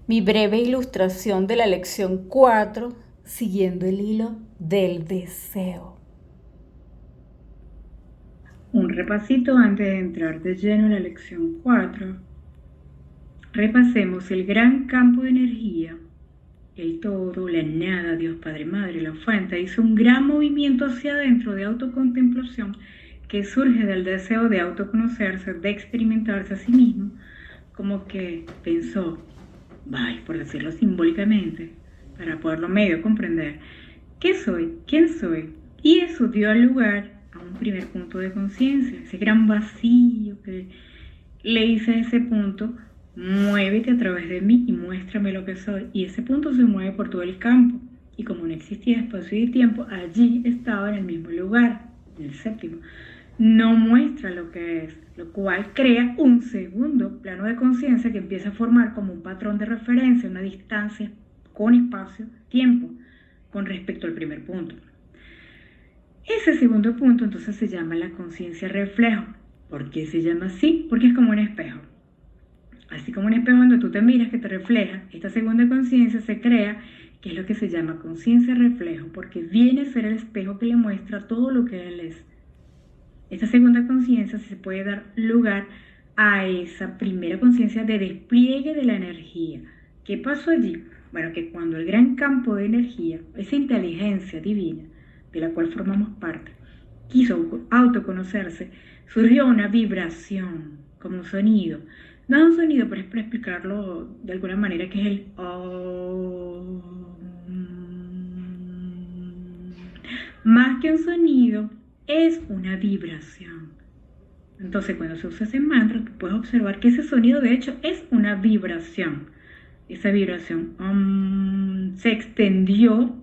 Mi breve ilustración de la lección 4, siguiendo el hilo del deseo. Un repasito antes de entrar de lleno en la lección 4. Repasemos el gran campo de energía. El todo, la nada, Dios Padre Madre, la fuente, hizo un gran movimiento hacia adentro de autocontemplación que surge del deseo de autoconocerse, de experimentarse a sí mismo, como que pensó, por decirlo simbólicamente, para poderlo medio comprender, ¿qué soy? ¿Quién soy? Y eso dio lugar a un primer punto de conciencia, ese gran vacío que le dice a ese punto, muévete a través de mí y muéstrame lo que soy. Y ese punto se mueve por todo el campo. Y como no existía espacio y tiempo, allí estaba en el mismo lugar, el séptimo. No muestra lo que es, lo cual crea un segundo plano de conciencia que empieza a formar como un patrón de referencia, una distancia con espacio, tiempo, con respecto al primer punto. Ese segundo punto entonces se llama la conciencia reflejo. ¿Por qué se llama así? Porque es como un espejo. Así como un espejo donde tú te miras que te refleja, esta segunda conciencia se crea, que es lo que se llama conciencia reflejo, porque viene a ser el espejo que le muestra todo lo que él es. Esta segunda conciencia se puede dar lugar a esa primera conciencia de despliegue de la energía. ¿Qué pasó allí? Bueno, que cuando el gran campo de energía, esa inteligencia divina, de la cual formamos parte, quiso autoconocerse, surgió una vibración, como un sonido. No es un sonido, pero es para explicarlo de alguna manera, que es el más que un sonido, es una vibración. Entonces, cuando se usa ese mantra, tú puedes observar que ese sonido, de hecho, es una vibración. Esa vibración se extendió,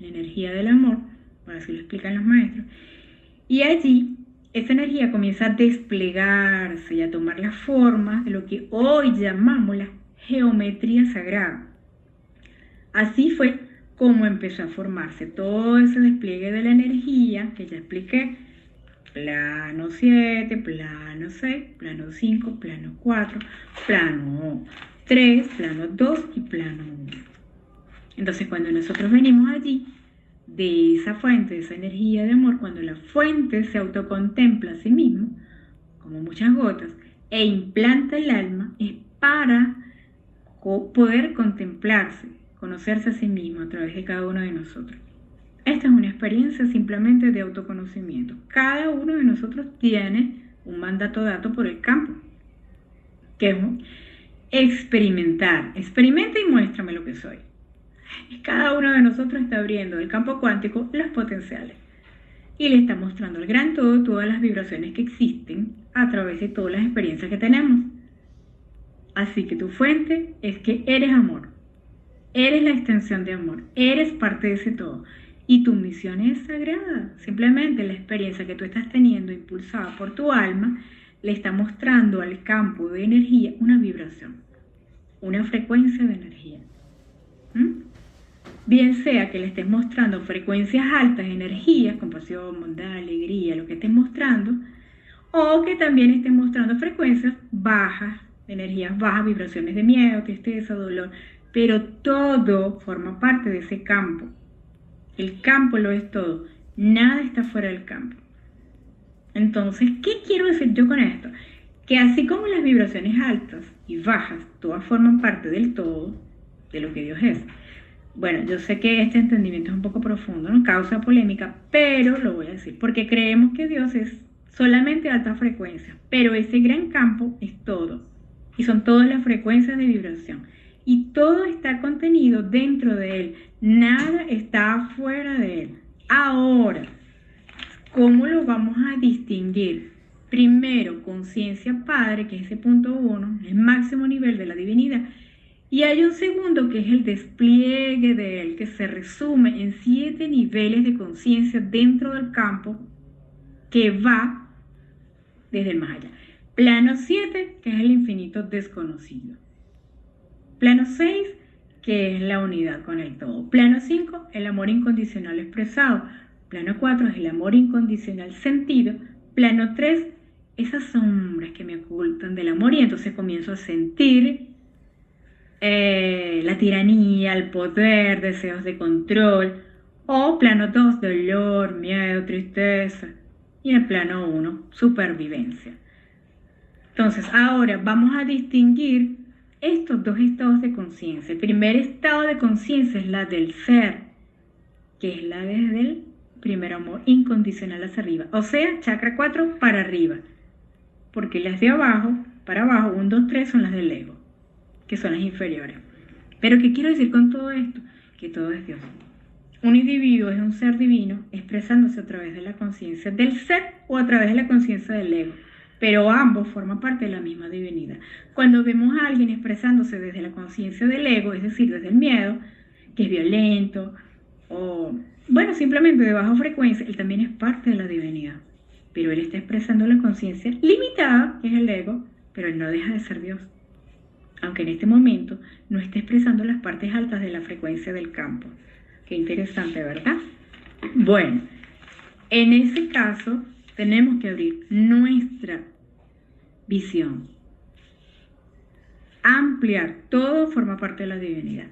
la energía del amor, por así lo explican los maestros, y allí esa energía comienza a desplegarse y a tomar la forma de lo que hoy llamamos la geometría sagrada. Así fue como empezó a formarse todo ese despliegue de la energía que ya expliqué. Plano 7, plano 6, plano 5, plano 4, plano 3, plano 2 y plano 1. Entonces, cuando nosotros venimos allí, de esa fuente, de esa energía de amor, cuando la fuente se autocontempla a sí mismo, como muchas gotas, e implanta el alma, es para poder contemplarse, conocerse a sí mismo a través de cada uno de nosotros. Esta es una experiencia simplemente de autoconocimiento. Cada uno de nosotros tiene un mandato dado por el campo, que es experimentar. Experimenta y muéstrame lo que soy. Y cada uno de nosotros está abriendo el campo cuántico los potenciales y le está mostrando al gran todo todas las vibraciones que existen a través de todas las experiencias que tenemos. Así que tu fuente es que eres amor, eres la extensión de amor, eres parte de ese todo. Y tu misión es sagrada. Simplemente la experiencia que tú estás teniendo impulsada por tu alma le está mostrando al campo de energía una vibración, una frecuencia de energía. Bien sea que le estés mostrando frecuencias altas, energías, compasión, bondad, alegría, lo que estés mostrando, o que también estés mostrando frecuencias bajas, energías bajas, vibraciones de miedo, tristeza, dolor, pero todo forma parte de ese campo. El campo lo es todo, nada está fuera del campo. Entonces, ¿qué quiero decir yo con esto? Que así como las vibraciones altas y bajas, todas forman parte del todo, de lo que Dios es. Bueno, yo sé que este entendimiento es un poco profundo, ¿no? Causa polémica, pero lo voy a decir, porque creemos que Dios es solamente alta frecuencia, pero ese gran campo es todo, y son todas las frecuencias de vibración, y todo está contenido dentro de él, nada está afuera de él. Ahora, ¿cómo lo vamos a distinguir? Primero, conciencia Padre, que es ese punto 1, el máximo nivel de la divinidad, y hay un segundo que es el despliegue de él, que se resume en 7 niveles de conciencia dentro del campo que va desde el más allá. Plano 7, que es el infinito desconocido. Plano 6, que es la unidad con el todo. Plano 5, el amor incondicional expresado. Plano 4 es el amor incondicional sentido. Plano 3, esas sombras que me ocultan del amor, y entonces comienzo a sentir la tiranía, el poder, deseos de control. O plano 2, dolor, miedo, tristeza. Y en el plano 1, supervivencia. Entonces, ahora vamos a distinguir estos dos estados de conciencia. El primer estado de conciencia es la del ser, que es la desde el primer amor incondicional hacia arriba. O sea, chakra 4 para arriba. Porque las de abajo, para abajo, 1, 2, 3 son las del ego, que son las inferiores. Pero ¿qué quiero decir con todo esto? Que todo es Dios. Un individuo es un ser divino expresándose a través de la conciencia del ser o a través de la conciencia del ego. Pero ambos forman parte de la misma divinidad. Cuando vemos a alguien expresándose desde la conciencia del ego, es decir, desde el miedo, que es violento, o bueno, simplemente de baja frecuencia, él también es parte de la divinidad. Pero él está expresando la conciencia limitada, que es el ego, pero él no deja de ser Dios. Aunque en este momento no esté expresando las partes altas de la frecuencia del campo. Qué interesante, ¿verdad? Bueno, en ese caso tenemos que abrir nuestra visión. Ampliar, todo forma parte de la divinidad.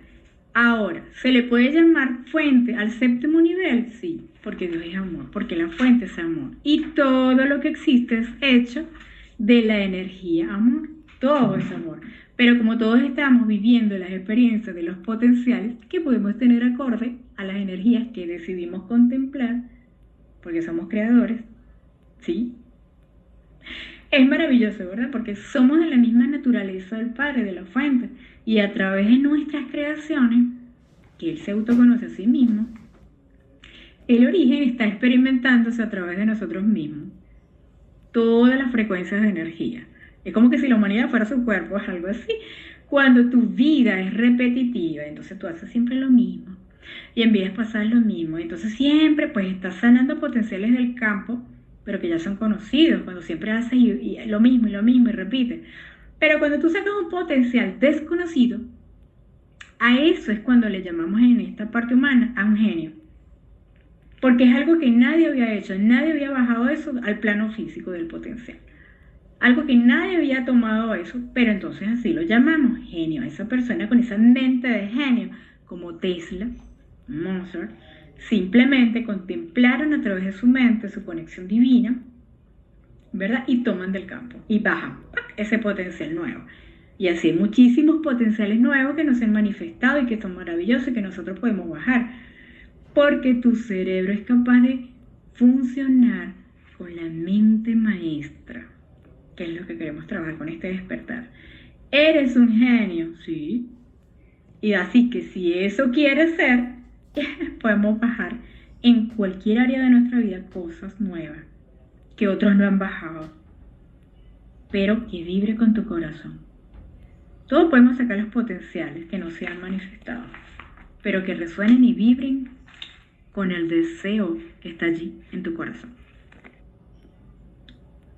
Ahora, ¿se le puede llamar fuente al séptimo nivel? Sí, porque Dios es amor, porque la fuente es amor. Y todo lo que existe es hecho de la energía amor. Todo es amor. Pero como todos estamos viviendo las experiencias de los potenciales que podemos tener acorde a las energías que decidimos contemplar, porque somos creadores, ¿sí? Es maravilloso, ¿verdad? Porque somos de la misma naturaleza del Padre, de la fuente. Y a través de nuestras creaciones, que Él se autoconoce a sí mismo, el origen está experimentándose a través de nosotros mismos. Todas las frecuencias de energía. Es como que si la humanidad fuera su cuerpo, es algo así. Cuando tu vida es repetitiva, entonces tú haces siempre lo mismo. Y en vidas pasadas lo mismo. Entonces siempre pues estás sanando potenciales del campo, pero que ya son conocidos, cuando siempre haces y lo mismo y repites. Pero cuando tú sacas un potencial desconocido, a eso es cuando le llamamos en esta parte humana a un genio. Porque es algo que nadie había hecho, nadie había bajado eso al plano físico del potencial. Algo que nadie había tomado eso, pero entonces así lo llamamos genio. A esa persona con esa mente de genio, como Tesla, Mozart, simplemente contemplaron a través de su mente su conexión divina, ¿verdad? Y toman del campo y bajan ese potencial nuevo. Y así hay muchísimos potenciales nuevos que nos han manifestado y que son maravillosos y que nosotros podemos bajar. Porque tu cerebro es capaz de funcionar con la mente maestra, que es lo que queremos trabajar con este despertar. ¿Eres un genio? Sí. Y así que si eso quieres ser, podemos bajar en cualquier área de nuestra vida cosas nuevas que otros no han bajado, pero que vibre con tu corazón. Todos podemos sacar los potenciales que no se han manifestado, pero que resuenen y vibren con el deseo que está allí en tu corazón.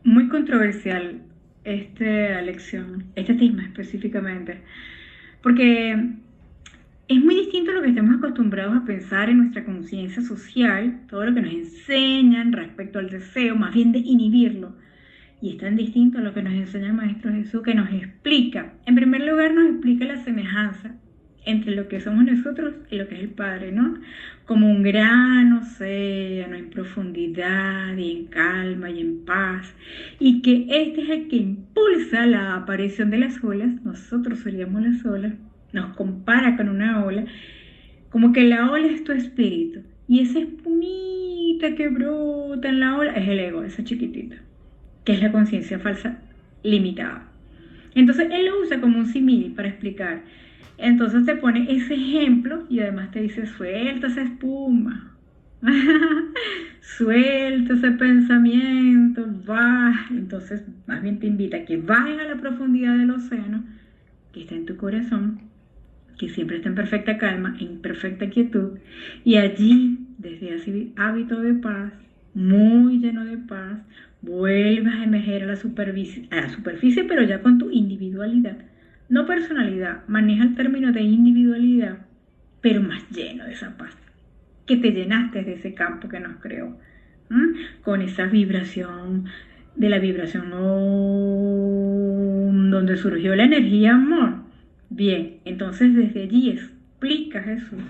Muy controversial esta lección, este tema específicamente, porque es muy distinto a lo que estamos acostumbrados a pensar en nuestra conciencia social, todo lo que nos enseñan respecto al deseo, más bien de inhibirlo. Y es tan distinto a lo que nos enseña el Maestro Jesús, que nos explica, en primer lugar nos explica la semejanza entre lo que somos nosotros y lo que es el Padre, ¿no? Como un gran océano en profundidad y en calma y en paz, y que este es el que impulsa la aparición de las olas. Nosotros seríamos las olas, nos compara con una ola, como que la ola es tu espíritu, y esa espumita que brota en la ola es el ego, esa chiquitita, que es la conciencia falsa limitada. Entonces él lo usa como un símil para explicar. Entonces te pone ese ejemplo y además te dice: suelta esa espuma, suelta ese pensamiento, baja. Entonces más bien te invita a que bajes a la profundidad del océano que está en tu corazón, que siempre está en perfecta calma, en perfecta quietud, y allí, desde ese hábito de paz, muy lleno de paz, vuelves a emerger a la superficie, pero ya con tu individualidad. No personalidad, maneja el término de individualidad, pero más lleno de esa paz, que te llenaste de ese campo que nos creó, con esa vibración, de la vibración donde surgió la energía amor, Bien, entonces desde allí explica Jesús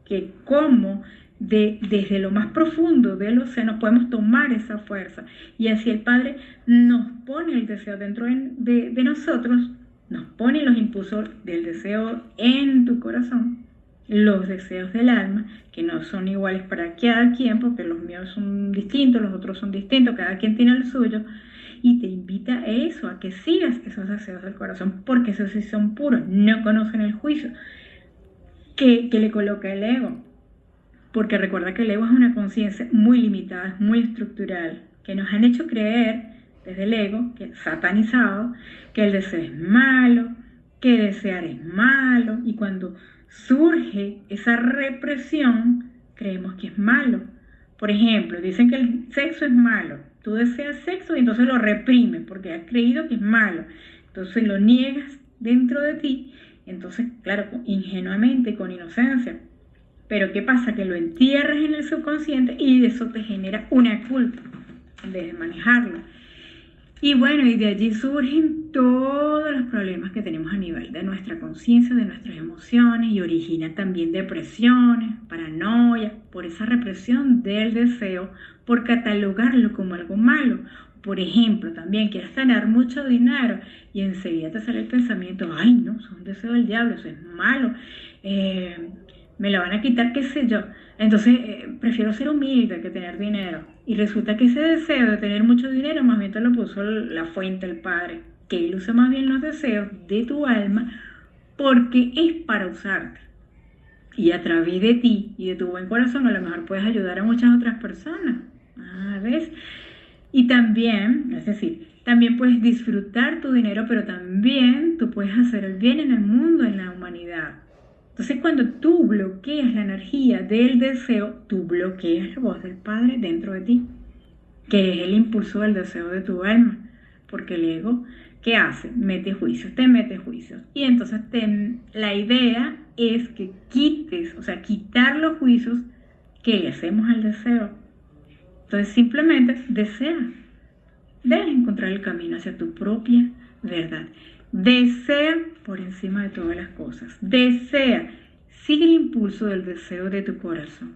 que cómo desde lo más profundo del océano podemos tomar esa fuerza, y así el Padre nos pone el deseo dentro de nosotros, nos pone los impulsos del deseo en tu corazón, los deseos del alma, que no son iguales para cada quien, porque los míos son distintos, los otros son distintos, cada quien tiene el suyo, y te invita a eso, a que sigas esos deseos del corazón, porque esos sí son puros, no conocen el juicio que le coloca el ego. Porque recuerda que el ego es una conciencia muy limitada, muy estructural, que nos han hecho creer desde el ego, que es satanizado, que el deseo es malo, que desear es malo, y cuando surge esa represión, creemos que es malo. Por ejemplo, dicen que el sexo es malo, tú deseas sexo y entonces lo reprimes porque has creído que es malo, entonces lo niegas dentro de ti, entonces, claro, ingenuamente, con inocencia. Pero ¿qué pasa? Que lo entierras en el subconsciente y eso te genera una culpa en vez de manejarlo. Y bueno, y de allí surgen todos los problemas que tenemos a nivel de nuestra conciencia, de nuestras emociones, y origina también depresiones, paranoia, por esa represión del deseo, por catalogarlo como algo malo. Por ejemplo, también quieres ganar mucho dinero y enseguida te sale el pensamiento, ay no, eso es un deseo del diablo, eso es malo, me lo van a quitar, qué sé yo. Entonces, prefiero ser humilde que tener dinero. Y resulta que ese deseo de tener mucho dinero más bien te lo puso la fuente, el Padre, que Él usa más bien los deseos de tu alma porque es para usarte. Y a través de ti y de tu buen corazón a lo mejor puedes ayudar a muchas otras personas. ¿Ves? Y también, es decir, también puedes disfrutar tu dinero, pero también tú puedes hacer el bien en el mundo, en la humanidad. Entonces, cuando tú bloqueas la energía del deseo, tú bloqueas la voz del Padre dentro de ti, que es el impulso del deseo de tu alma. Porque el ego, ¿qué hace? Mete juicios, te mete juicios. Y entonces la idea es que quites, o sea, quitar los juicios que le hacemos al deseo. Entonces, simplemente desea. Debes encontrar el camino hacia tu propia verdad. Desea por encima de todas las cosas. Desea. Sigue el impulso del deseo de tu corazón.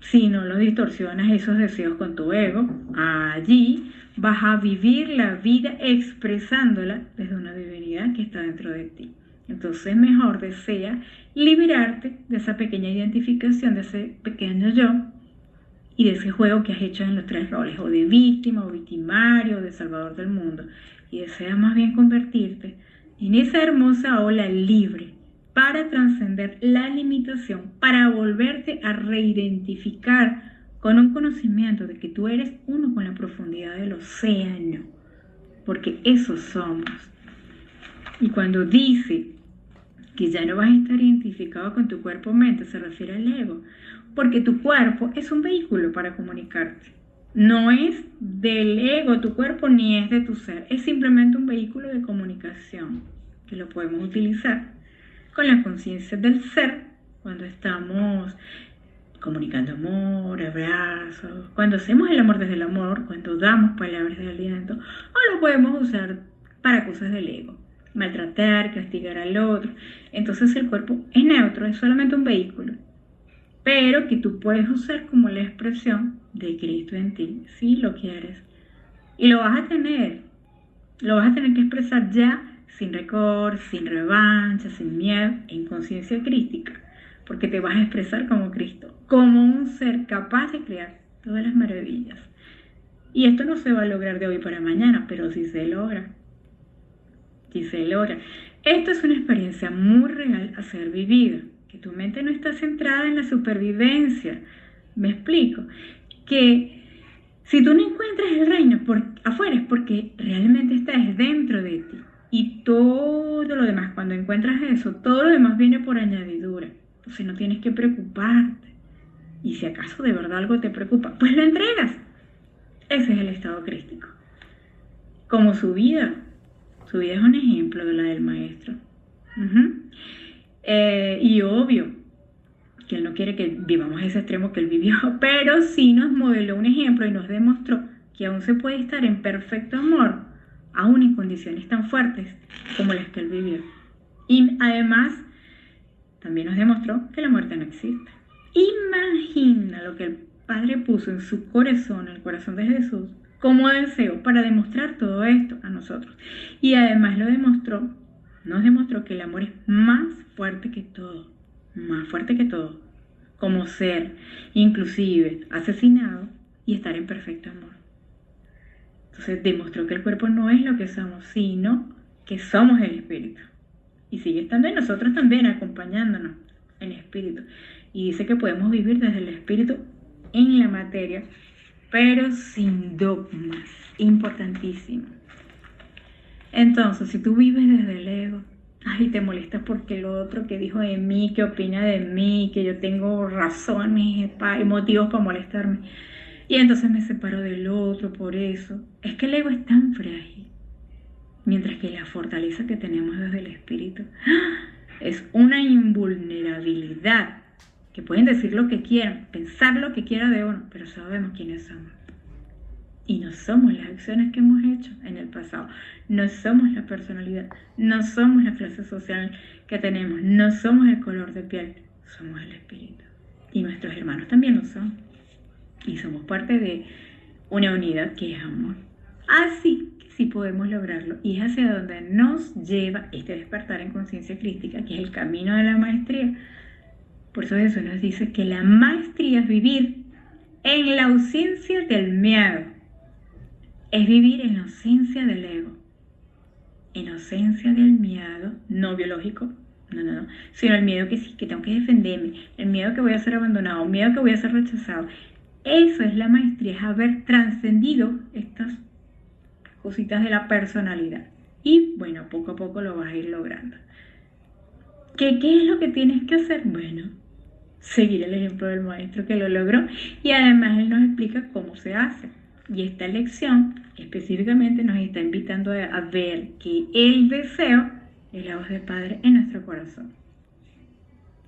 Si no lo distorsionas esos deseos con tu ego, allí vas a vivir la vida expresándola desde una divinidad que está dentro de ti. Entonces mejor desea liberarte de esa pequeña identificación, de ese pequeño yo, y de ese juego que has hecho en los tres roles, o de víctima, o victimario, o de salvador del mundo, y deseas más bien convertirte en esa hermosa ola libre para trascender la limitación, para volverte a reidentificar con un conocimiento de que tú eres uno con la profundidad del océano, porque eso somos. Y cuando dice que ya no vas a estar identificado con tu cuerpo-mente, se refiere al ego, porque tu cuerpo es un vehículo para comunicarte. No es del ego tu cuerpo ni es de tu ser, es simplemente un vehículo de comunicación que lo podemos utilizar con la conciencia del ser cuando estamos comunicando amor, abrazos, cuando hacemos el amor desde el amor, cuando damos palabras de aliento, o lo podemos usar para cosas del ego, maltratar, castigar al otro. Entonces el cuerpo es neutro, es solamente un vehículo, pero que tú puedes usar como la expresión de Cristo en ti, si lo quieres. Y lo vas a tener que expresar ya sin rencor, sin revancha, sin miedo, en conciencia crística, porque te vas a expresar como Cristo, como un ser capaz de crear todas las maravillas. Y esto no se va a lograr de hoy para mañana, pero sí se logra. Sí se logra. Esto es una experiencia muy real a ser vivida. Que tu mente no está centrada en la supervivencia. Me explico. Que si tú no encuentras el reino afuera es porque realmente estás dentro de ti. Y todo lo demás, cuando encuentras eso, todo lo demás viene por añadidura. Entonces no tienes que preocuparte. Y si acaso de verdad algo te preocupa, pues lo entregas. Ese es el estado crístico. Como su vida. Su vida es un ejemplo de la del maestro. Y obvio que él no quiere que vivamos ese extremo que él vivió, pero sí nos modeló un ejemplo y nos demostró que aún se puede estar en perfecto amor, aún en condiciones tan fuertes como las que él vivió. Y además, también nos demostró que la muerte no existe. Imagina lo que el Padre puso en su corazón, el corazón de Jesús, como deseo para demostrar todo esto a nosotros. Y además nos demostró que el amor es más fuerte que todo, como ser, inclusive asesinado y estar en perfecto amor. Entonces demostró que el cuerpo no es lo que somos, sino que somos el espíritu. Y sigue estando en nosotros también, acompañándonos en espíritu. Y dice que podemos vivir desde el espíritu en la materia, pero sin dogmas. Importantísimo. Entonces, si tú vives desde el ego, ay, te molestas porque lo otro que dijo de mí, que opina de mí, que yo tengo razones y motivos para molestarme, y entonces me separo del otro por eso. Es que el ego es tan frágil, mientras que la fortaleza que tenemos desde el espíritu es una invulnerabilidad, que pueden decir lo que quieran, pensar lo que quieran de uno, pero sabemos quiénes somos. Y no somos las acciones que hemos hecho en el pasado, no somos la personalidad, no somos la clase social que tenemos, no somos el color de piel, somos el espíritu. Y nuestros hermanos también lo son. Y somos parte de una unidad que es amor. Así que sí podemos lograrlo. Y es hacia donde nos lleva este despertar en conciencia crística, que es el camino de la maestría. Por eso Jesús nos dice que la maestría es vivir en la ausencia del miedo. Es vivir en la ausencia del ego. En ausencia del miedo, no biológico, no, sino el miedo que sí, que tengo que defenderme, el miedo que voy a ser abandonado, el miedo que voy a ser rechazado. Eso es la maestría, es haber trascendido estas cositas de la personalidad. Y bueno, poco a poco lo vas a ir logrando. ¿Qué es lo que tienes que hacer? Bueno, seguir el ejemplo del maestro que lo logró, y además él nos explica cómo se hace. Y esta lección específicamente nos está invitando a ver que el deseo es la voz del Padre en nuestro corazón.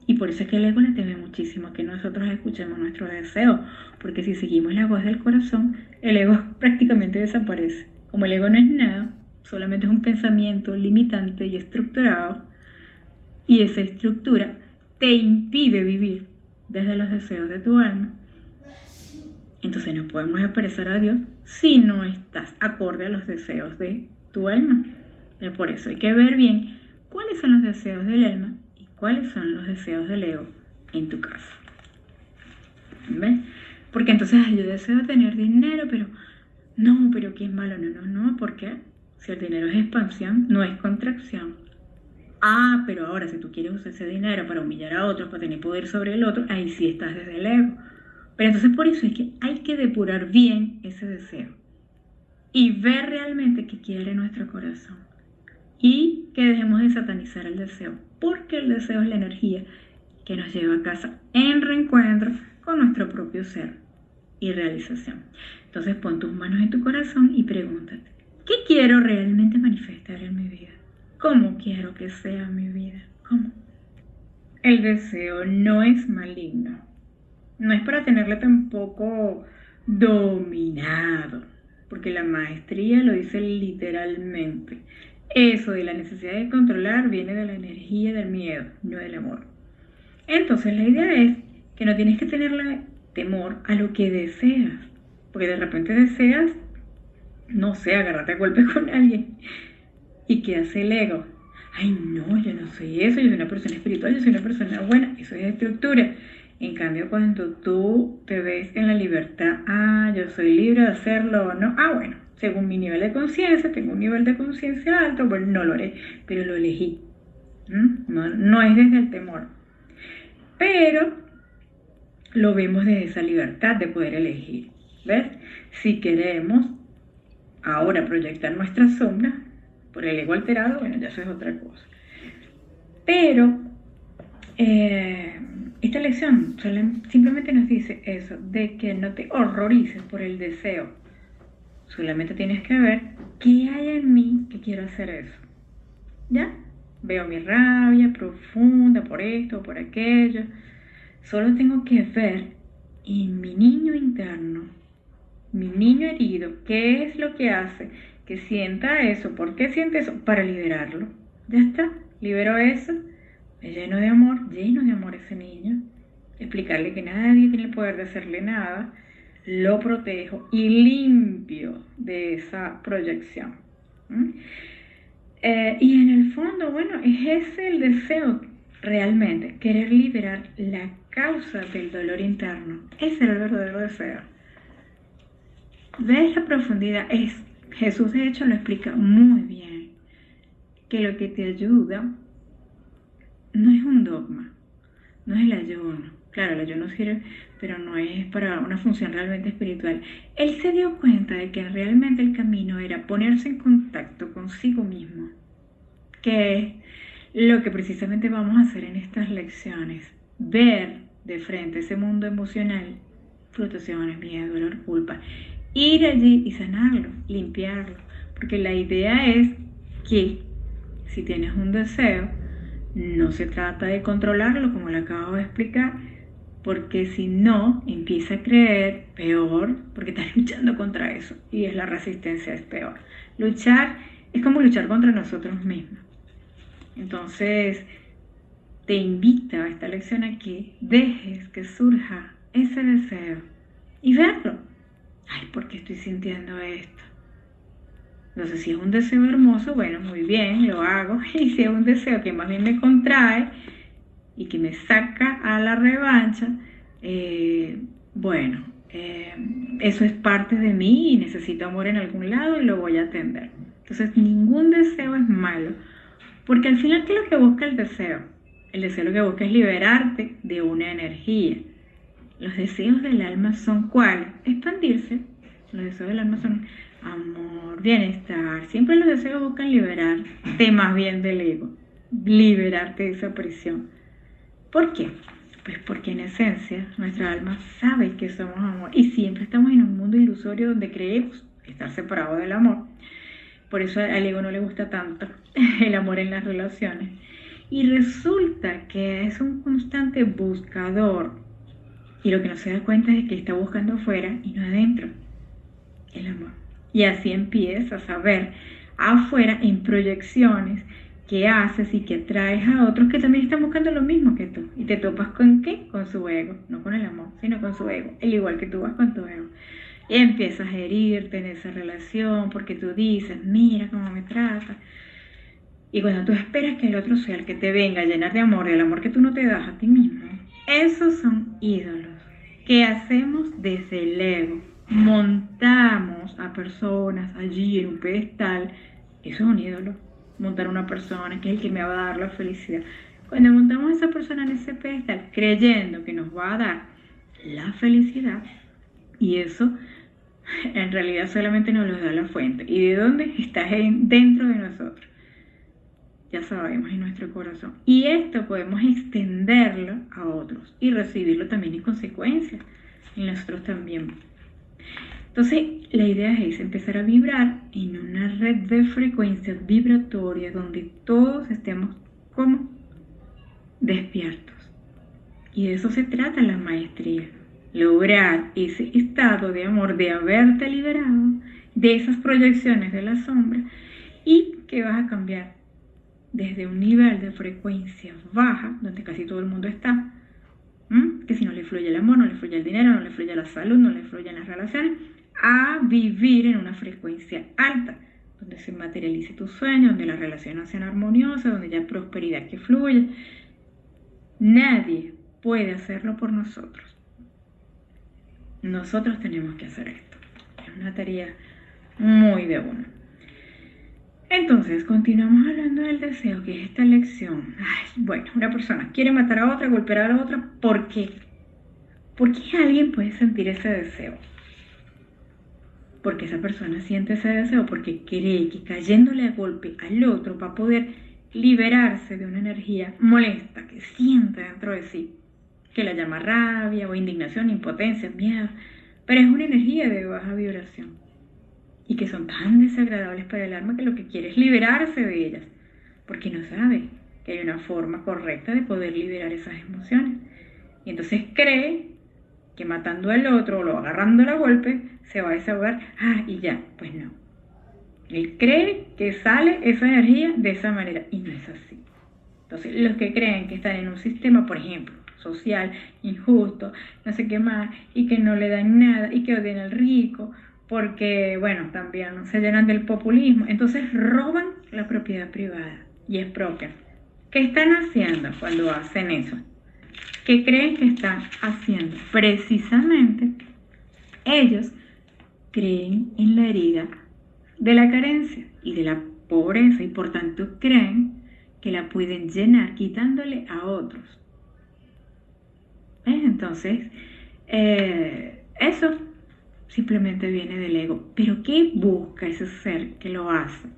Y por eso es que el ego le teme muchísimo que nosotros escuchemos nuestro deseo, porque si seguimos la voz del corazón, el ego prácticamente desaparece. Como el ego no es nada, solamente es un pensamiento limitante y estructurado, y esa estructura te impide vivir desde los deseos de tu alma. Entonces no podemos expresar a Dios si no estás acorde a los deseos de tu alma. Y por eso hay que ver bien cuáles son los deseos del alma y cuáles son los deseos del ego en tu caso. ¿Ves? Porque entonces yo deseo tener dinero, pero ¿qué es malo? No, ¿por qué? Si el dinero es expansión, no es contracción. Pero ahora si tú quieres usar ese dinero para humillar a otros, para tener poder sobre el otro, ahí sí estás desde el ego. Pero entonces por eso es que hay que depurar bien ese deseo y ver realmente qué quiere nuestro corazón, y que dejemos de satanizar el deseo, porque el deseo es la energía que nos lleva a casa en reencuentro con nuestro propio ser y realización. Entonces pon tus manos en tu corazón y pregúntate, ¿qué quiero realmente manifestar en mi vida? ¿Cómo quiero que sea mi vida? ¿Cómo? El deseo no es maligno. No es para tenerle tampoco dominado, porque la maestría lo dice literalmente. Eso de la necesidad de controlar viene de la energía del miedo, no del amor. Entonces la idea es que no tienes que tenerle temor a lo que deseas, porque de repente deseas, no sé, agarrarte a golpes con alguien. ¿Y qué hace el ego? Ay, no, yo no soy eso, yo soy una persona espiritual, yo soy una persona buena, eso es estructura. En cambio, cuando tú te ves en la libertad, yo soy libre de hacerlo o no, bueno, según mi nivel de conciencia, tengo un nivel de conciencia alto, bueno, no lo haré, pero lo elegí. No es desde el temor, pero lo vemos desde esa libertad de poder elegir. ¿Ves? Si queremos ahora proyectar nuestra sombra por el ego alterado, bueno, ya eso es otra cosa. Pero esta lección simplemente nos dice eso, de que no te horrorices por el deseo. Solamente tienes que ver qué hay en mí que quiero hacer eso. ¿Ya? Veo mi rabia profunda por esto o por aquello. Solo tengo que ver en mi niño interno, mi niño herido, qué es lo que hace que sienta eso. ¿Por qué siente eso? Para liberarlo. Ya está, libero eso, me lleno de amor ese niño. Explicarle que nadie tiene el poder de hacerle nada, lo protejo y limpio de esa proyección. Y en el fondo, bueno, es ese el deseo realmente, querer liberar la causa del dolor interno. Ese es el verdadero deseo. ¿Ves la profundidad? Jesús de hecho lo explica muy bien, que lo que te ayuda no es un dogma, no es el ayuno. Claro, el ayuno sirve, pero no es para una función realmente espiritual. Él se dio cuenta de que realmente el camino era ponerse en contacto consigo mismo, que es lo que precisamente vamos a hacer en estas lecciones. Ver de frente ese mundo emocional, frustraciones, miedo, dolor, culpa. Ir allí y sanarlo, limpiarlo. Porque la idea es que si tienes un deseo, no se trata de controlarlo, como le acabo de explicar, porque si no, empieza a creer peor, porque estás luchando contra eso, y es la resistencia, es peor. Luchar es como luchar contra nosotros mismos. Entonces, te invito a esta lección a que dejes que surja ese deseo y verlo. Ay, ¿por qué estoy sintiendo esto? Entonces, si es un deseo hermoso, bueno, muy bien, lo hago. Y si es un deseo que más bien me contrae y que me saca a la revancha, bueno, eso es parte de mí y necesito amor en algún lado y lo voy a atender. Entonces, ningún deseo es malo, porque al final, ¿qué es lo que busca el deseo? El deseo lo que busca es liberarte de una energía. Los deseos del alma son ¿cuáles? Expandirse. Los deseos del alma son amor, bienestar. Siempre los deseos buscan liberarte más bien del ego, liberarte de esa prisión. ¿Por qué? Pues porque en esencia nuestra alma sabe que somos amor y siempre estamos en un mundo ilusorio donde creemos estar separados del amor. Por eso al ego no le gusta tanto el amor en las relaciones. Y resulta que es un constante buscador. Y lo que no se da cuenta es que está buscando afuera y no adentro el amor. Y así empiezas a ver afuera en proyecciones que haces y que atraes a otros que también están buscando lo mismo que tú. Y te topas con ¿qué? Con su ego. No con el amor, sino con su ego. El igual que tú vas con tu ego. Y empiezas a herirte en esa relación porque tú dices, mira cómo me trata. Y cuando tú esperas que el otro sea el que te venga a llenar de amor, el amor que tú no te das a ti mismo, esos son ídolos que hacemos desde el ego. Montamos a personas allí en un pedestal. Eso es un ídolo. Montar a una persona que es el que me va a dar la felicidad. Cuando montamos a esa persona en ese pedestal creyendo que nos va a dar la felicidad, y eso en realidad solamente nos lo da la fuente. ¿Y de dónde? Está dentro de nosotros. Ya sabemos, en nuestro corazón. Y esto podemos extenderlo a otros y recibirlo también en consecuencia en nosotros también. Entonces, la idea es empezar a vibrar en una red de frecuencias vibratorias donde todos estemos como despiertos. Y de eso se trata la maestría. Lograr ese estado de amor, de haberte liberado de esas proyecciones de la sombra y que vas a cambiar desde un nivel de frecuencia baja, donde casi todo el mundo está, que si no le fluye el amor, no le fluye el dinero, no le fluye la salud, no le fluyen las relaciones, a vivir en una frecuencia alta, donde se materialice tu sueño, donde las relaciones sean armoniosas, donde haya prosperidad que fluya. Nadie puede hacerlo por nosotros. Nosotros tenemos que hacer esto. Es una tarea muy de uno. Entonces, continuamos hablando del deseo, que es esta lección. Bueno, una persona quiere matar a otra, golpear a la otra. ¿Por qué? ¿Por qué alguien puede sentir ese deseo? Porque esa persona siente ese deseo porque cree que cayéndole a golpe al otro va a poder liberarse de una energía molesta que siente dentro de sí, que la llama rabia o indignación, impotencia, miedo, pero es una energía de baja vibración y que son tan desagradables para el alma que lo que quiere es liberarse de ellas, porque no sabe que hay una forma correcta de poder liberar esas emociones. Y entonces cree que matando al otro o lo agarrando a golpe se va a desahogar, y ya, pues no. Él cree que sale esa energía de esa manera y no es así. Entonces, los que creen que están en un sistema, por ejemplo, social, injusto, no sé qué más, y que no le dan nada y que odian al rico, porque, bueno, también se llenan del populismo, entonces roban la propiedad privada y es propia. ¿Qué están haciendo cuando hacen eso? ¿Qué creen que están haciendo? Precisamente, ellos creen en la herida de la carencia y de la pobreza y por tanto creen que la pueden llenar quitándole a otros. Entonces, eso simplemente viene del ego. Pero ¿qué busca ese ser que lo hace?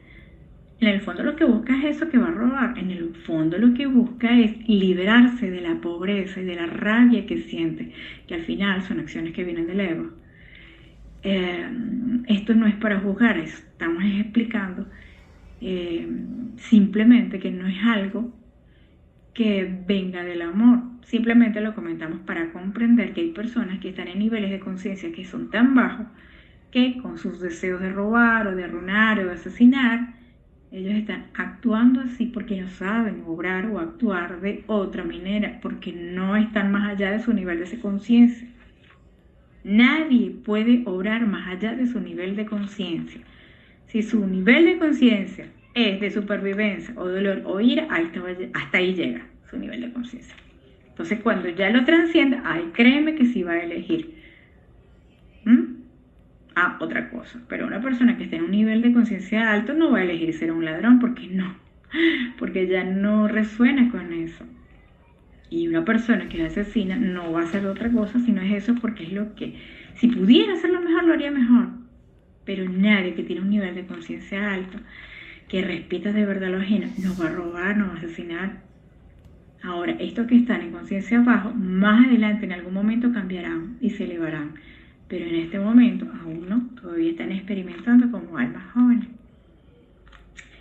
En el fondo lo que busca es eso que va a robar. En el fondo lo que busca es liberarse de la pobreza y de la rabia que siente, que al final son acciones que vienen del ego. Esto no es para juzgar, estamos explicando simplemente que no es algo que venga del amor. Simplemente lo comentamos para comprender que hay personas que están en niveles de conciencia que son tan bajos que con sus deseos de robar o de arruinar o de asesinar, ellos están actuando así porque no saben obrar o actuar de otra manera, porque no están más allá de su nivel de conciencia. Nadie puede obrar más allá de su nivel de conciencia. Si su nivel de conciencia es de supervivencia o dolor o ira, hasta ahí llega su nivel de conciencia. Entonces, cuando ya lo transcienda, ay, créeme que sí va a elegir. Otra cosa. Pero una persona que esté en un nivel de conciencia alto no va a elegir ser un ladrón, porque no. Porque ya no resuena con eso. Y una persona que es asesina no va a hacer otra cosa si no es eso, porque es lo que, si pudiera hacerlo mejor, lo haría mejor. Pero nadie que tiene un nivel de conciencia alto, que respeta de verdad lo ajeno, no va a robar, no va a asesinar. Ahora, estos que están en conciencia bajo, más adelante en algún momento cambiarán y se elevarán. Pero en este momento aún no, todavía están experimentando como almas jóvenes.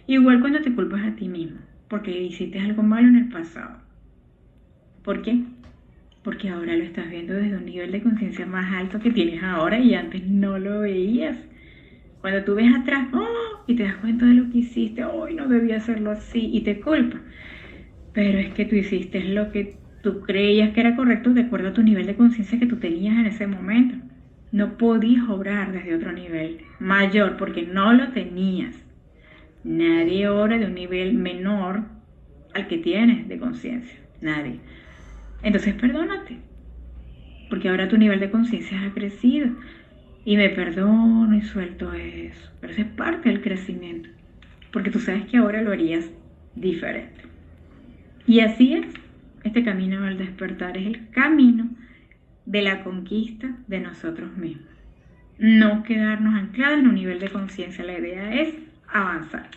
Igual cuando te culpas a ti mismo, porque hiciste algo malo en el pasado. ¿Por qué? Porque ahora lo estás viendo desde un nivel de conciencia más alto que tienes ahora y antes no lo veías. Cuando tú ves atrás, y te das cuenta de lo que hiciste, hoy no debía hacerlo así, y te culpas. Pero es que tú hiciste lo que tú creías que era correcto de acuerdo a tu nivel de conciencia que tú tenías en ese momento. No podías obrar desde otro nivel mayor porque no lo tenías. Nadie obra de un nivel menor al que tienes de conciencia. Nadie. Entonces perdónate. Porque ahora tu nivel de conciencia ha crecido. Y me perdono y suelto eso. Pero eso es parte del crecimiento. Porque tú sabes que ahora lo harías diferente. Y así es. Este camino al despertar es el camino de la conquista de nosotros mismos. No quedarnos anclados en un nivel de conciencia. La idea es avanzar.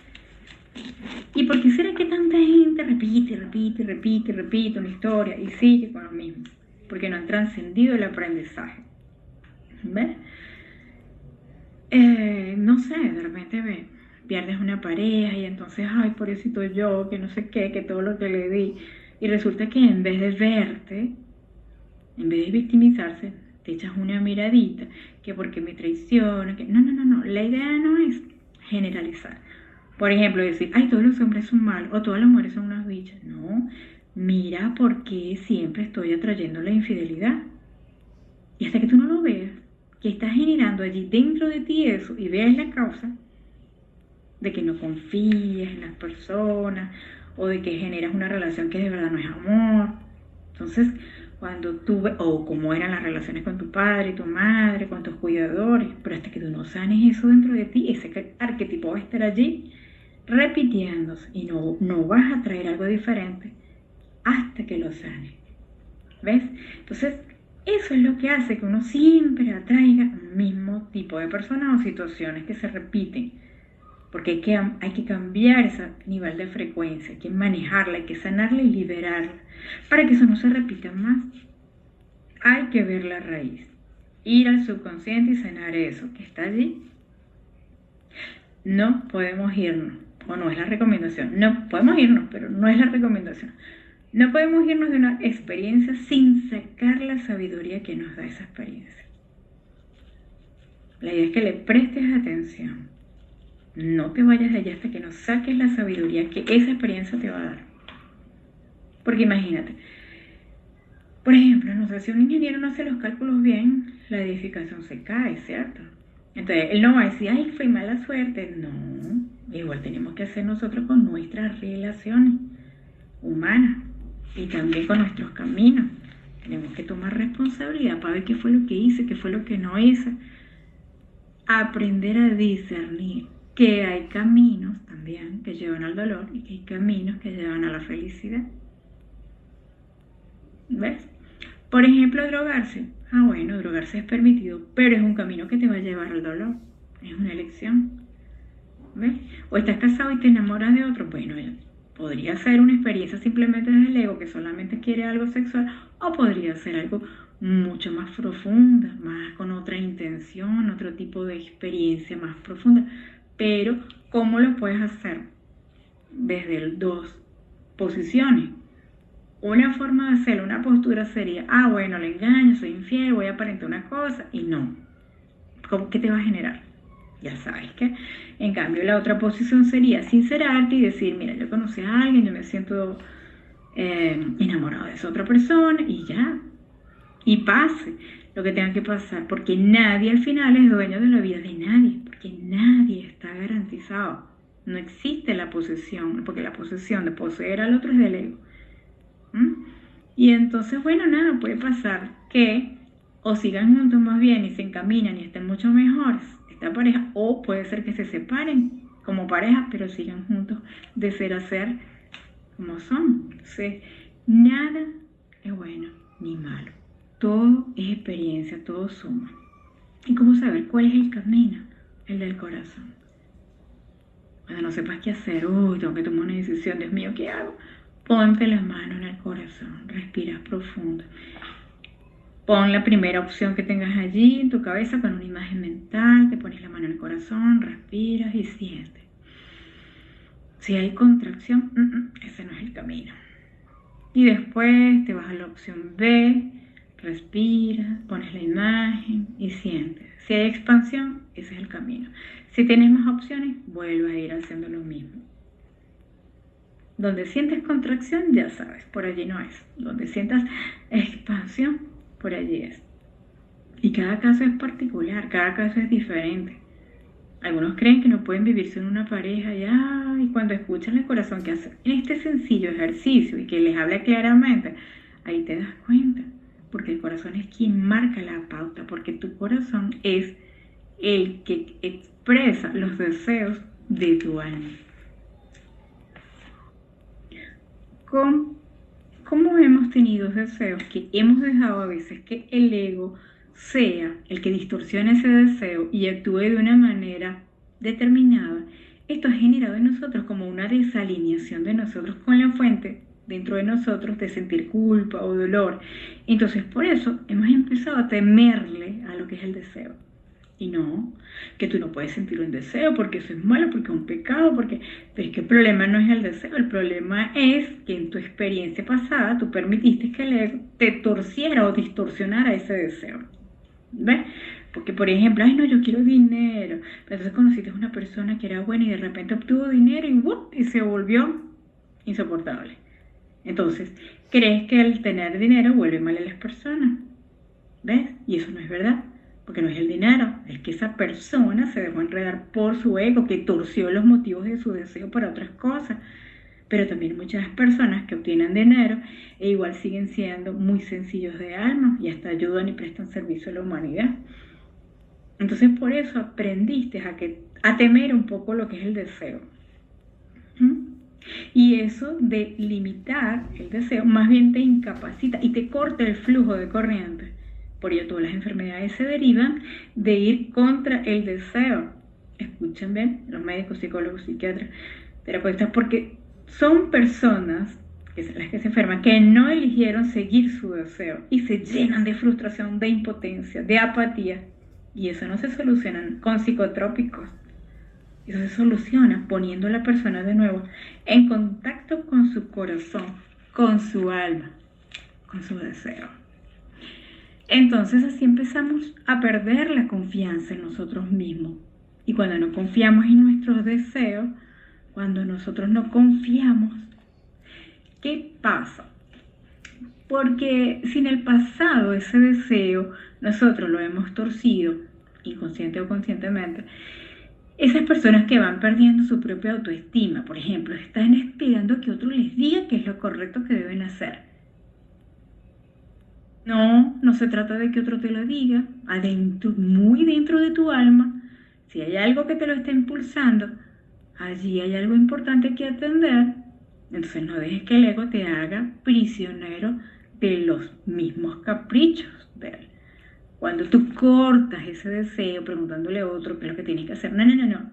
¿Y por qué será que tanta gente repite una historia y sigue con lo mismo? Porque no han trascendido el aprendizaje. ¿Ves? No sé, de repente pierdes una pareja y entonces, ay, pobrecito yo, que no sé qué, que todo lo que le di. Y resulta que en vez de verte, en vez de victimizarse, te echas una miradita, que porque me traiciona, que no. La idea no es generalizar. Por ejemplo, decir, ay, todos los hombres son malos, o todas las mujeres son unas bichas. No, mira por qué siempre estoy atrayendo la infidelidad. Y hasta que tú no lo veas, que estás generando allí dentro de ti eso, y veas la causa de que no confías en las personas, o de que generas una relación que de verdad no es amor. Entonces, cuando tú ves, o cómo eran las relaciones con tu padre y tu madre, con tus cuidadores, pero hasta que tú no sanes eso dentro de ti, ese arquetipo va a estar allí repitiéndose y no vas a traer algo diferente hasta que lo sanes. ¿Ves? Entonces, eso es lo que hace que uno siempre atraiga un mismo tipo de personas o situaciones que se repiten. Porque hay que cambiar ese nivel de frecuencia, hay que manejarla, hay que sanarla y liberarla, para que eso no se repita más. Hay que ver la raíz, ir al subconsciente y sanar eso que está allí. No podemos irnos, o no es la recomendación, no podemos irnos, pero no es la recomendación. No podemos irnos de una experiencia sin sacar la sabiduría que nos da esa experiencia. La idea es que le prestes atención. No te vayas de allá hasta que no saques la sabiduría que esa experiencia te va a dar. Porque imagínate, por ejemplo, no sé, si un ingeniero no hace los cálculos bien, la edificación se cae, ¿cierto? Entonces, él no va a decir, ay, fue mala suerte. No, igual tenemos que hacer nosotros con nuestras relaciones humanas y también con nuestros caminos. Tenemos que tomar responsabilidad para ver qué fue lo que hice, qué fue lo que no hice. Aprender a discernir que hay caminos también que llevan al dolor y que hay caminos que llevan a la felicidad. ¿Ves? Por ejemplo, drogarse. Ah, bueno, drogarse es permitido, pero es un camino que te va a llevar al dolor. Es una elección. ¿Ves? O estás casado y te enamoras de otro. Bueno, podría ser una experiencia simplemente desde el ego que solamente quiere algo sexual, o podría ser algo mucho más profunda, más con otra intención, otro tipo de experiencia más profunda. Pero, ¿cómo lo puedes hacer? Desde dos posiciones. Una forma de hacerlo, una postura sería, ah, bueno, le engaño, soy infiel, voy a aparentar una cosa, y no. ¿Qué te va a generar? Ya sabes que, en cambio, la otra posición sería sincerarte y decir, mira, yo conocí a alguien, yo me siento enamorado de esa otra persona, y ya. Y pase lo que tenga que pasar, porque nadie al final es dueño de la vida de nadie, porque nadie está garantizado. No existe la posesión, porque la posesión de poseer al otro es del ego. Y entonces, bueno, nada, puede pasar que o sigan juntos más bien y se encaminan y estén mucho mejores esta pareja, o puede ser que se separen como pareja, pero sigan juntos de ser a ser como son. Entonces, nada es bueno ni malo. Todo es experiencia, todo suma. ¿Y cómo saber cuál es el camino? El del corazón. Cuando no sepas qué hacer, uy, tengo que tomar una decisión, Dios mío, ¿qué hago? Ponte las manos en el corazón, respiras profundo. Pon la primera opción que tengas allí en tu cabeza con una imagen mental, te pones la mano en el corazón, respiras y sientes. Si hay contracción, ese no es el camino. Y después te vas a la opción B, respiras, pones la imagen y sientes. Si hay expansión, ese es el camino. Si tienes más opciones, vuelve a ir haciendo lo mismo. Donde sientes contracción, ya sabes, por allí no es. Donde sientas expansión, por allí es. Y cada caso es particular, cada caso es diferente. Algunos creen que no pueden vivir sin una pareja y cuando escuchan el corazón que hace este sencillo ejercicio y que les habla claramente, ahí te das cuenta. Porque el corazón es quien marca la pauta, porque tu corazón es el que expresa los deseos de tu alma. ¿Cómo hemos tenido deseos que hemos dejado a veces que el ego sea el que distorsione ese deseo y actúe de una manera determinada? Esto ha generado en nosotros como una desalineación de nosotros con la fuente dentro de nosotros de sentir culpa o dolor. Entonces por eso hemos empezado a temerle a lo que es el deseo. Y no, que tú no puedes sentir un deseo porque eso es malo, porque es un pecado, porque es que el problema no es el deseo, el problema es que en tu experiencia pasada tú permitiste que el ego te torciera o distorsionara ese deseo. ¿Ves? Porque por ejemplo, ay no, yo quiero dinero, pero entonces conociste a una persona que era buena y de repente obtuvo dinero y se volvió insoportable. Entonces, crees que el tener dinero vuelve mal a las personas. ¿Ves? Y eso no es verdad. Porque no es el dinero, es que esa persona se dejó enredar por su ego, que torció los motivos de su deseo para otras cosas. Pero también muchas personas que obtienen dinero e igual siguen siendo muy sencillos de alma y hasta ayudan y prestan servicio a la humanidad. Entonces por eso aprendiste a temer un poco lo que es el deseo. Y eso de limitar el deseo más bien te incapacita y te corta el flujo de corriente. Por ello todas las enfermedades se derivan de ir contra el deseo. Escuchen bien, los médicos, psicólogos, psiquiatras, terapeutas, porque son personas, que son las que se enferman, que no eligieron seguir su deseo y se llenan de frustración, de impotencia, de apatía. Y eso no se soluciona con psicotrópicos. Eso se soluciona poniendo a la persona de nuevo en contacto con su corazón, con su alma, con su deseo. Entonces así empezamos a perder la confianza en nosotros mismos. Y cuando no confiamos en nuestros deseos, cuando nosotros no confiamos, ¿qué pasa? Porque si en el pasado ese deseo nosotros lo hemos torcido, inconsciente o conscientemente, esas personas que van perdiendo su propia autoestima, por ejemplo, están esperando que otro les diga qué es lo correcto que deben hacer. No se trata de que otro te lo diga, adentro, muy dentro de tu alma, si hay algo que te lo está impulsando, allí hay algo importante que atender. Entonces no dejes que el ego te haga prisionero de los mismos caprichos de él. Cuando tú cortas ese deseo preguntándole a otro qué es lo que tienes que hacer, no.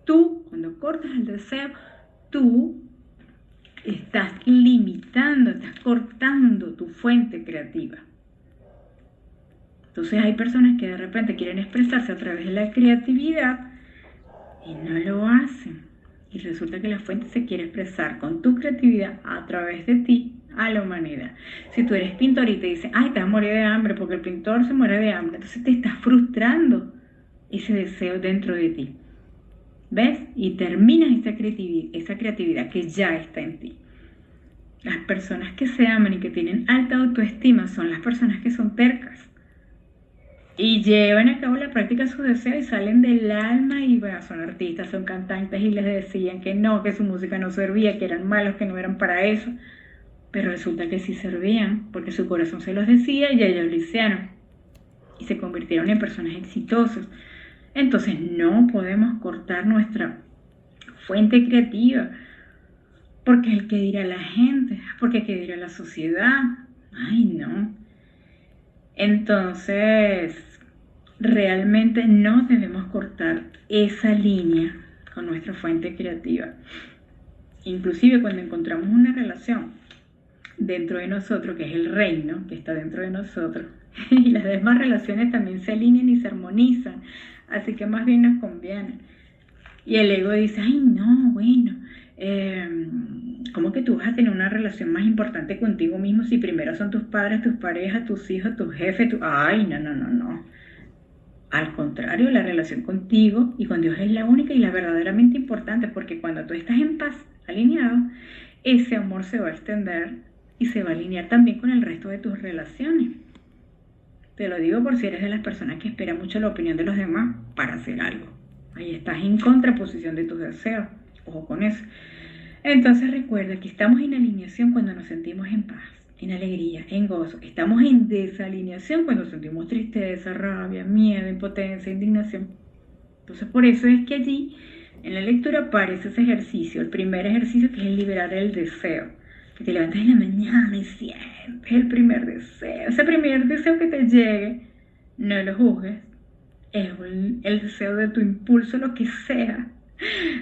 Tú, cuando cortas el deseo, tú estás limitando, estás cortando tu fuente creativa. Entonces hay personas que de repente quieren expresarse a través de la creatividad y no lo hacen. Y resulta que la fuente se quiere expresar con tu creatividad a través de ti a la humanidad. Si tú eres pintor y te dicen, ay, te vas a morir de hambre porque el pintor se muere de hambre, entonces te estás frustrando ese deseo dentro de ti. ¿Ves? Y terminas esa creatividad que ya está en ti. Las personas que se aman y que tienen alta autoestima son las personas que son tercas y llevan a cabo la práctica de sus deseos y salen del alma y bueno, son artistas, son cantantes y les decían que no, que su música no servía, que eran malos, que no eran para eso. Pero resulta que sí servían porque su corazón se los decía y ellos lo hicieron y se convirtieron en personas exitosas. Entonces no podemos cortar nuestra fuente creativa porque el que dirá la gente, porque el que dirá la sociedad, ay no. Entonces realmente no debemos cortar esa línea con nuestra fuente creativa. Inclusive cuando encontramos una relación dentro de nosotros, que es el reino que está dentro de nosotros, y las demás relaciones también se alinean y se armonizan, así que más bien nos conviene. Y el ego dice, ay no, bueno, ¿cómo que tú vas a tener una relación más importante contigo mismo si primero son tus padres, tus parejas, tus hijos, tus jefes? Ay, no. Al contrario, la relación contigo y con Dios es la única y la verdaderamente importante, porque cuando tú estás en paz, alineado, ese amor se va a extender y se va a alinear también con el resto de tus relaciones. Te lo digo por si eres de las personas que esperan mucho la opinión de los demás para hacer algo. Ahí estás en contraposición de tus deseos. Ojo con eso. Entonces recuerda que estamos en alineación cuando nos sentimos en paz, en alegría, en gozo. Estamos en desalineación cuando sentimos tristeza, rabia, miedo, impotencia, indignación. Entonces por eso es que allí en la lectura aparece ese ejercicio, el primer ejercicio, que es el liberar el deseo. Que te levantas en la mañana y sientes el primer deseo. Ese primer deseo que te llegue, no lo juzgues. Es el deseo de tu impulso, lo que sea,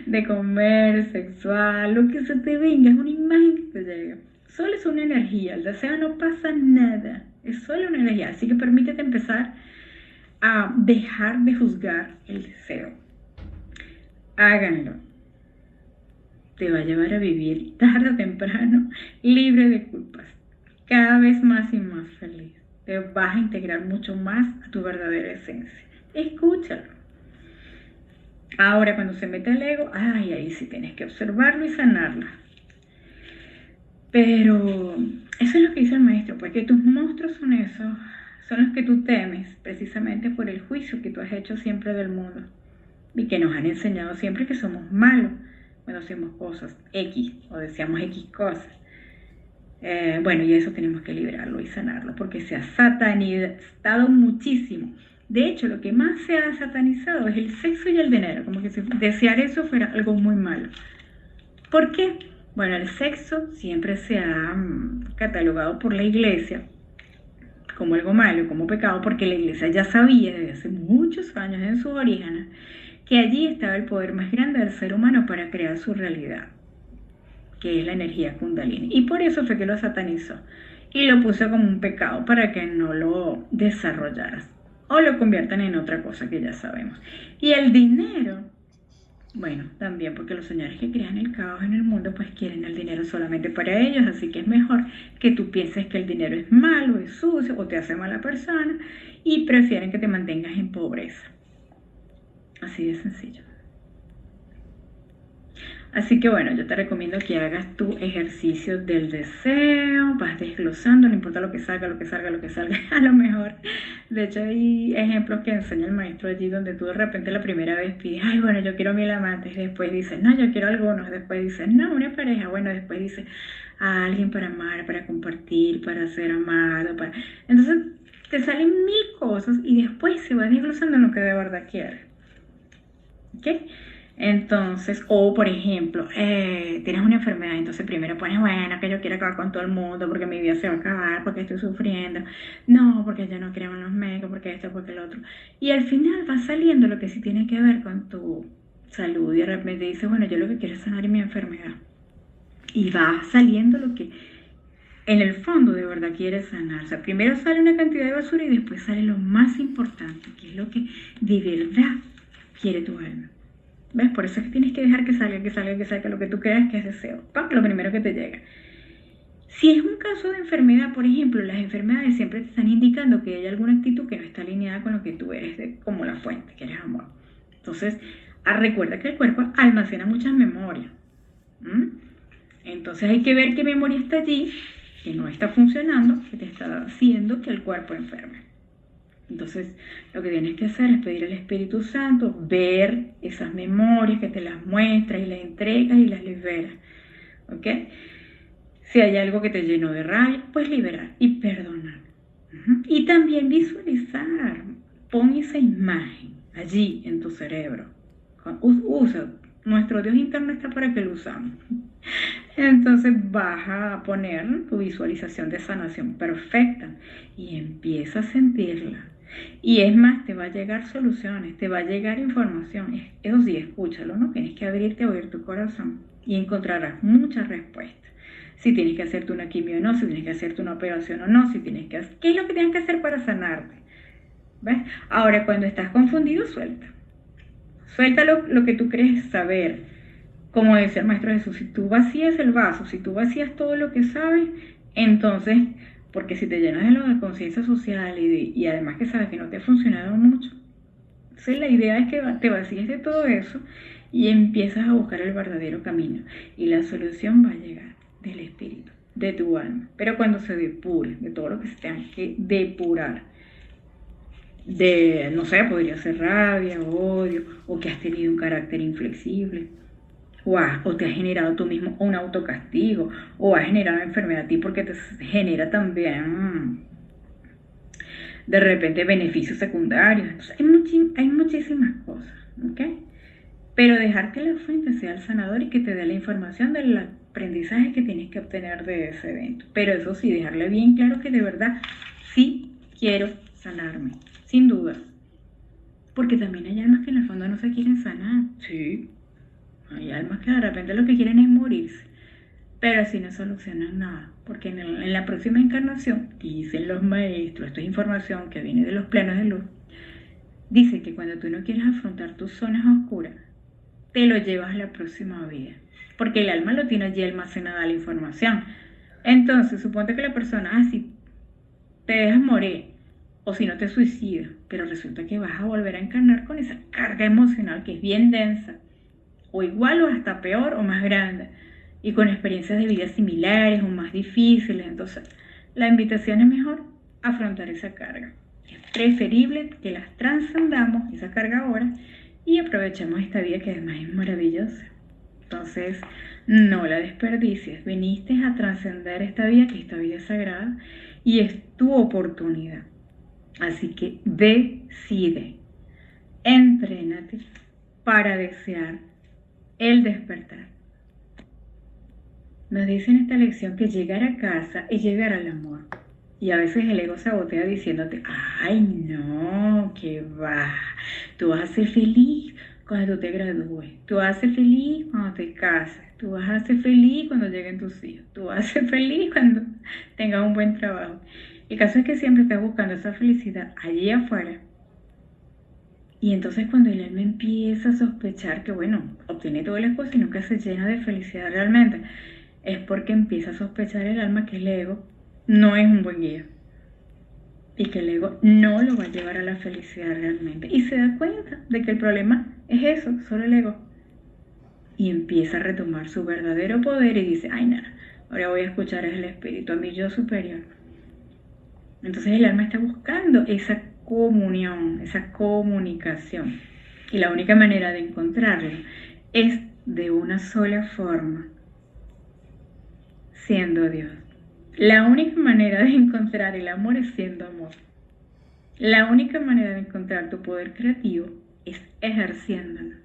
de comer, sexual, lo que se te venga, es una imagen que te llega. Solo es una energía, el deseo no pasa nada, es solo una energía. Así que permítete empezar a dejar de juzgar el deseo. Háganlo. Te va a llevar a vivir tarde o temprano libre de culpas, cada vez más y más feliz. Te vas a integrar mucho más a tu verdadera esencia. Escúchalo. Ahora cuando se mete el ego, ahí sí tienes que observarlo y sanarlo. Pero eso es lo que dice el maestro, porque tus monstruos son esos, son los que tú temes, precisamente por el juicio que tú has hecho siempre del mundo y que nos han enseñado siempre que somos malos cuando hacemos cosas X o deseamos X cosas. Bueno, y eso tenemos que liberarlo y sanarlo porque se ha satanizado muchísimo. De hecho, lo que más se ha satanizado es el sexo y el dinero, como que si desear eso fuera algo muy malo. ¿Por qué? Bueno, el sexo siempre se ha catalogado por la iglesia como algo malo, como pecado, porque la iglesia ya sabía desde hace muchos años en sus orígenes que allí estaba el poder más grande del ser humano para crear su realidad, que es la energía Kundalini. Y por eso fue que lo satanizó y lo puso como un pecado para que no lo desarrollaras o lo conviertan en otra cosa que ya sabemos. Y el dinero, bueno, también porque los señores que crean el caos en el mundo pues quieren el dinero solamente para ellos, así que es mejor que tú pienses que el dinero es malo, es sucio o te hace mala persona y prefieren que te mantengas en pobreza. Así de sencillo. Así que bueno, yo te recomiendo que hagas tu ejercicio del deseo, vas desglosando, no importa lo que salga, lo que salga, lo que salga, a lo mejor. De hecho, hay ejemplos que enseña el maestro allí donde tú de repente la primera vez pides, ay, bueno, yo quiero 1000 amantes, después dices, no, yo quiero algunos, después dices, no, una pareja, bueno, después dices, a alguien para amar, para compartir, para ser amado, para... Entonces, te salen 1000 cosas y después se va desglosando en lo que de verdad quieres. ¿Ok? Entonces, o por ejemplo, tienes una enfermedad, entonces primero pones, bueno, que yo quiero acabar con todo el mundo, porque mi vida se va a acabar, porque estoy sufriendo, no, porque yo no creo en los médicos, porque esto, porque lo otro. Y al final va saliendo lo que sí tiene que ver con tu salud y de repente dices, bueno, yo lo que quiero es sanar mi enfermedad. Y va saliendo lo que en el fondo de verdad quieres sanar. O sea, primero sale una cantidad de basura y después sale lo más importante, que es lo que de verdad quiere tu alma. ¿Ves? Por eso es que tienes que dejar que salga, que salga, que salga lo que tú creas que es deseo. ¡Pam! Lo primero que te llega. Si es un caso de enfermedad, por ejemplo, las enfermedades siempre te están indicando que hay alguna actitud que no está alineada con lo que tú eres, como la fuente, que eres amor. Entonces, recuerda que el cuerpo almacena muchas memorias. Entonces hay que ver qué memoria está allí, que no está funcionando, que te está haciendo que el cuerpo enferme. Entonces, lo que tienes que hacer es pedir al Espíritu Santo, ver esas memorias, que te las muestra y las entregas y las liberas. ¿Ok? Si hay algo que te llenó de rabia, pues liberar y perdonar. Y también visualizar. Pon esa imagen allí en tu cerebro. Usa. Nuestro Dios interno está para que lo usamos. Entonces vas a poner tu visualización de sanación perfecta y empieza a sentirla. Y es más, te va a llegar soluciones, te va a llegar información. Eso sí, escúchalo, ¿no? Tienes que abrirte a oír tu corazón y encontrarás muchas respuestas. Si tienes que hacerte una quimio o no, si tienes que hacerte una operación o no, si tienes que hacer... ¿Qué es lo que tienes que hacer para sanarte? ¿Ves? Ahora, cuando estás confundido, suelta. Suelta lo que tú crees saber. Como decía el Maestro Jesús, si tú vacías el vaso, si tú vacías todo lo que sabes, entonces, porque si te llenas de lo de conciencia social y además que sabes que no te ha funcionado mucho, entonces la idea es que te vacíes de todo eso y empiezas a buscar el verdadero camino. Y la solución va a llegar del espíritu, de tu alma. Pero cuando se depure, de todo lo que se tenga que depurar, de, no sé, podría ser rabia, odio, o que has tenido un carácter inflexible, o te has generado tú mismo un autocastigo, o has generado enfermedad a ti porque te genera también de repente beneficios secundarios. Entonces, hay muchísimas cosas, ¿ok? Pero dejar que la fuente sea el sanador y que te dé la información del aprendizaje que tienes que obtener de ese evento. Pero eso sí, dejarle bien claro que de verdad sí quiero sanarme, sin duda. Porque también hay almas que en el fondo no se quieren sanar. Sí, hay almas que de repente lo que quieren es morirse. Pero así no solucionan nada. Porque en la próxima encarnación, dicen los maestros, esto es información que viene de los planos de luz, dice que cuando tú no quieres afrontar tus zonas oscuras, te lo llevas a la próxima vida. Porque el alma lo tiene allí almacenada la información. Entonces, suponte que la persona, si te dejas morir, o si no te suicidas, pero resulta que vas a volver a encarnar con esa carga emocional que es bien densa, o igual o hasta peor o más grande, y con experiencias de vida similares o más difíciles. Entonces, la invitación es mejor afrontar esa carga. Es preferible que las trascendamos, esa carga ahora, y aprovechemos esta vida que además es maravillosa. Entonces, no la desperdicies. Viniste a trascender esta vida, que esta vida es sagrada, y es tu oportunidad. Así que decide, entrénate para desear el despertar. Nos dice en esta lección que llegar a casa es llegar al amor. Y a veces el ego sabotea diciéndote, ay no, que va, tú vas a ser feliz cuando tú te gradúes, tú vas a ser feliz cuando te cases, tú vas a ser feliz cuando lleguen tus hijos, tú vas a ser feliz cuando tengas un buen trabajo. El caso es que siempre estás buscando esa felicidad allí afuera. Y entonces cuando el alma empieza a sospechar que, bueno, obtiene todas las cosas y nunca se llena de felicidad realmente, es porque empieza a sospechar el alma que el ego no es un buen guía. y que el ego no lo va a llevar a la felicidad realmente. Y se da cuenta de que el problema es eso, solo el ego. Y empieza a retomar su verdadero poder y dice, ay, nada, ahora voy a escuchar al espíritu, a mi yo superior. Entonces el alma está buscando esa comunión, esa comunicación. Y la única manera de encontrarlo es de una sola forma, siendo Dios. La única manera de encontrar el amor es siendo amor. La única manera de encontrar tu poder creativo es ejerciéndolo.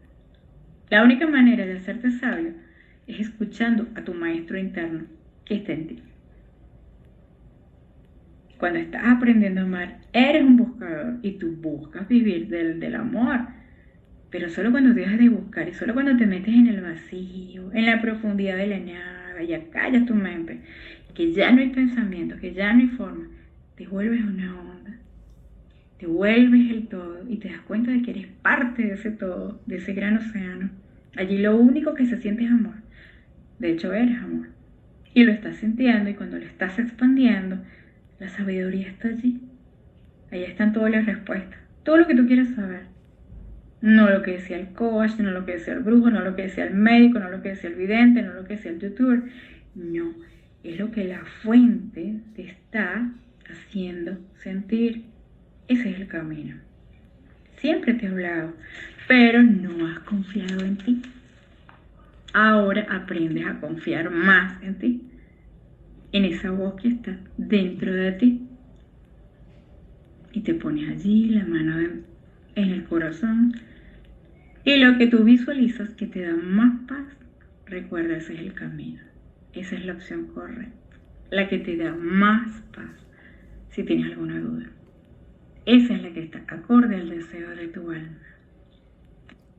La única manera de hacerte sabio es escuchando a tu maestro interno que está en ti. Cuando estás aprendiendo a amar, eres un buscador y tú buscas vivir del amor. Pero solo cuando dejas de buscar y solo cuando te metes en el vacío, en la profundidad de la nada, ya callas tu mente, que ya no hay pensamiento, que ya no hay forma, te vuelves una onda, te vuelves el todo y te das cuenta de que eres parte de ese todo, de ese gran océano. Allí lo único que se siente es amor. De hecho, eres amor. Y lo estás sintiendo y cuando lo estás expandiendo, la sabiduría está allí. Ahí están todas las respuestas. Todo lo que tú quieres saber. No lo que decía el coach, no lo que decía el brujo, no lo que decía el médico, no lo que decía el vidente, no lo que decía el youtuber. No, es lo que la fuente te está haciendo sentir. Ese es el camino. Siempre te he hablado, pero no has confiado en ti. Ahora aprendes a confiar más en ti, en esa voz que está dentro de ti. Y te pones allí la mano en el corazón. Y lo que tú visualizas que te da más paz, recuerda, ese es el camino. Esa es la opción correcta. La que te da más paz, si tienes alguna duda. Esa es la que está acorde al deseo de tu alma.